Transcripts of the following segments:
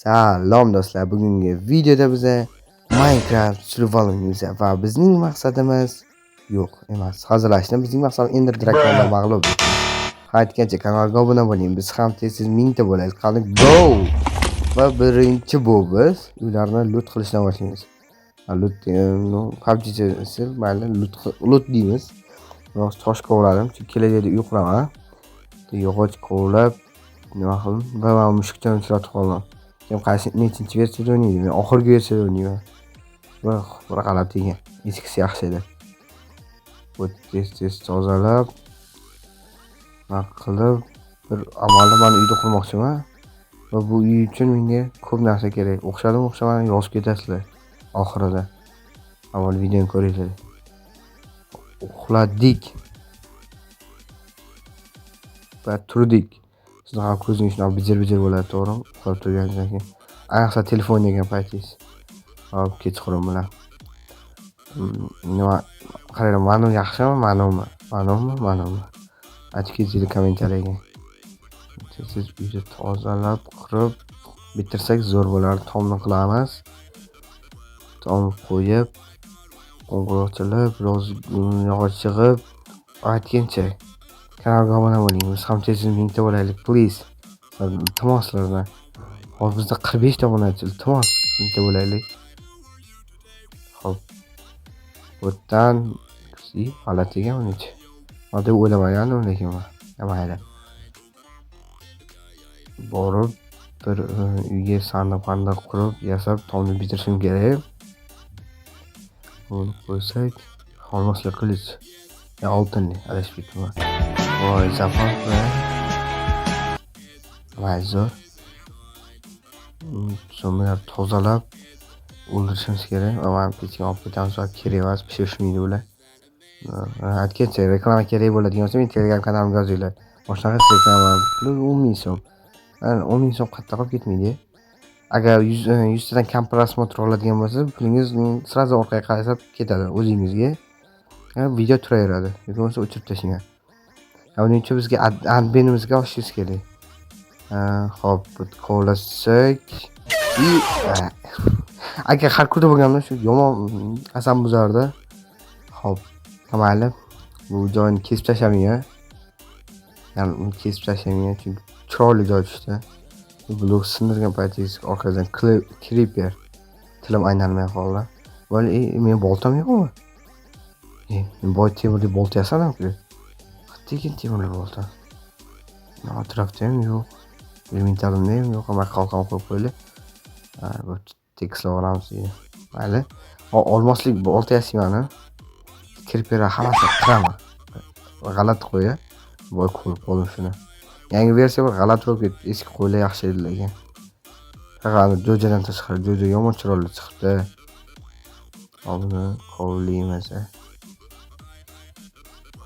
Salom do'stlar, bugungi videoda biza Minecraft Survival'imiz va bizning maqsadimiz yo'q emas, hazillashni. Bizning maqsad Ender Drakonga mag'lub etish. Aytgancha kanalga obuna bo'ling, biz ham tez-tez 1000 ta bo'laylik. Qani go! Va birinchi bu biz ularni loot qilishdan boshlaymiz. Loot PUBG'si mayli loot deymiz. Biroz tosh kovladim, chunki kelajakda uy quraman. Yog'och kovlab nima qildim va mushukchani uchratib qoldim. Nechinchi versiyada o'ynaydi? Men oxirgi versiyada o'ynayman. Va g'alati ekan. Eskisi yaxshi edi. Bu tez tozalab qilib bir amalda men uyda qurmoqchiman. Va bu uy uchun menga ko'p narsa kerak. O'xshamani yozib ketasizlar oxirida. Avval videoni ko'ringlar. Uxladik. Va turdik. Sizni ham ko'zingiz shunday bijir bo'ladi, to'g'rimi? Uxlab turganingizdan keyin. Ayniqsa telefon degan paytingiz. Hop, kechqurun bilan. Nima qarang, ma'no yaxshimi, ma'nomi? Ma'nomi. Aytib ketinglar kommentariyaga. Siz uyni tozalab, qurib bitirsak zo'r bo'lardi. Tomni qilamiz. Tom qo'yib, qo'ng'iroqchilab, biroz yog'och chig'ib, aytgancha kanalga obuna bo'ling. Biz ham tez 1000 ta bo'laylik, please. Iltimos sizlardan. Hozir bizda 45 ta obunachi, iltimos 1000 ta bo'laylik. Xo'p. O'tdan g'alati ekan unichi. Hozir o'ylamagandim, lekin mayli. Borib bir uyga sandiq qurib, yasab, tomni bitirishim kerak. Buni qo'ysak, olmosli qilich. Oltinli, adashib ketdim. Voy, zapon bilan. Zo'r. So'mlar tozalab o'ldirishimiz kerak. Men pechga olib ketamiz va kerak emas, pishirishmaydi ular. Aytgancha reklama kerak bo'ladigan bo'lsa, men Telegram kanalimga yozinglar. Boshqa reklama puli 10 so'm. 10 so'm qattiq qolib ketmaydi. Agar 100 tadan kam prosmotr oladigan bo'lsa, pulingiz sразу orqaga qarab ketadi o'zingizga. Video turaveradi. Yo'q bo'lsa o'chirib tashlang. Buning uchun bizga adminimizga oshishingiz kerak. Xo'p, kovlasak. Agar har kunda bo'lganda shu yomon asam buzardi. Xo'p, mayli. Bu joyni kesib tashlamayman. Ya'ni uni kesib tashlamayman, chunki chiroyli joy tushdi. Blok sindirgan paytingiz orqadan creeper tilim aylanmay qoldi. Voy, men boltam yo'qmi? Men boy temirli bolta yasanam-ku. Tekin temirli bolta. Atrofda ham yo'q. Inventarimda ham yo'q, ama qalqon qo'yib qo'yli. Bu tekislar olamiz deydi. Mayli. Olmoslik bolta yasayman. Creeper hammasi qiraman. G'alati qo'ya. Voy, ko'rib qoldim shuni. Yangi versiya bir g'alati bo'lib ketdi. Eski qo'ylar yaxshi edi lekin. Faqat jo'jadan tashqari jo'ja yomon chiroyli chiqdi. Buni kovlaymiz.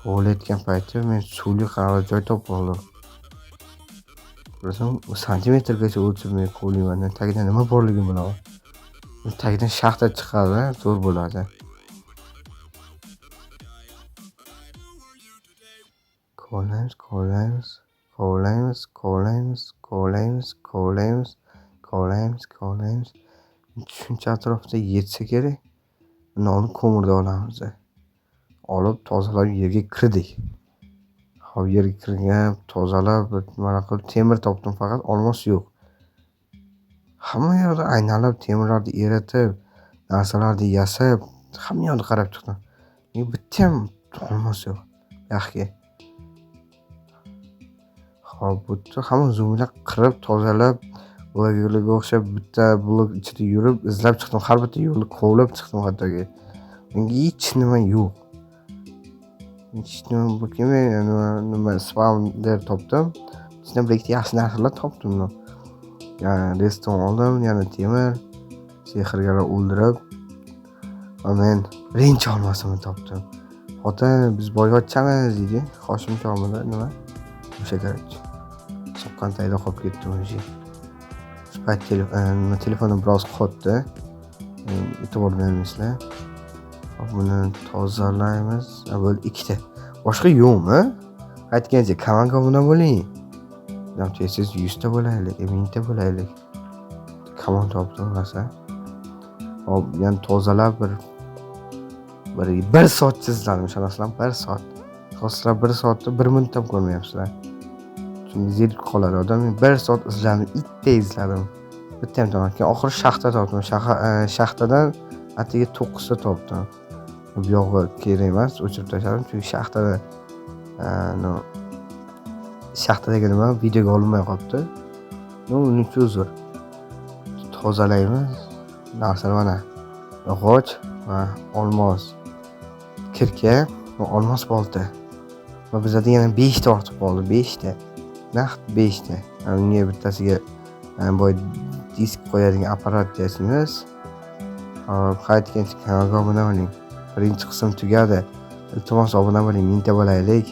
Kovlayotgan paytda men suvli qanday joy topib oldim. Bilasam, santimetrgacha o'lchab men kovlayman. Tagidan nima borligini bilaman. Tagidan shaxta chiqadi, zo'r bo'ladi. Kovlaymiz. Shuncha atrofda yetsa kerak. Uni ko'mirda olamiz. Olib tozalab yerga kirdik. Hop, yerga kirgan, tozalab, mana qilib temir topdim, faqat olmos yo'q. Hamma yoqda aynalab temirlarni eritib, narsalarni yasab, hamma yoqda qarab chiqdim. Bitta ham olmos yo'q. Yaxshi. Hop, butun hamma zo'mlar qirib, tozalab, yo'lga o'xshab bitta blok ichida yurib, izlab chiqdim. Har bitta yo'lni kovlab chiqdim hattoki. Menga hech nima yo'q. Nima spawner topdim. Ichida bir ikkita yaxshi narsalar topdim. Ya'ni redstone oldim, yana temir, sehrgarlar o'ldirib, men birinchi olmosini topdim. Xotin, biz boyvachchamiz deydi. Hoshim tomida nima? O'sha kerak. Soqqan tayda qolib ketdi o'zi. Spark telefonim biroz qotdi. E'tibor bermaysizlar. Buni tozalaymiz. Avval ikkita. Boshqa yo'qmi? Aytgancha kanalga obuna bo'ling. Siz 100 ta bo'laylik, 1000 ta bo'laylik. kamon topdim rosa. Hop, yani tozalab bir soat chizdilar, ishonasizlar, 1 soat. Hozir 1 soatda 1 minut ham ko'rmayapsizlar. Chunki zerikib qoladi odam. 1 soat izladim, itdek izladim. Bitta ham topmadim. Keyin oxiri shaxta topdim. Shaxtadan atigi 9 ta topdim. Bu yog'i kerak emas, o'chirib tashladim. Chunki shaxtadagi nima videoga olinmay qolibdi. Uning uchun uzr. Tozalaymiz. Narsalar mana yog'och va olmos kirka va olmos bolta. Va bizda yana 5 ta ortib qoldi, 5 ta. Naqd 5 ta. Unga bittasiga boy disk qo'yadigan apparat jasimiz. Qaytgan kanalga obuna bo'ling. Birinchi qism tugadi. Iltimos obuna bo'ling, mingta bo'laylik.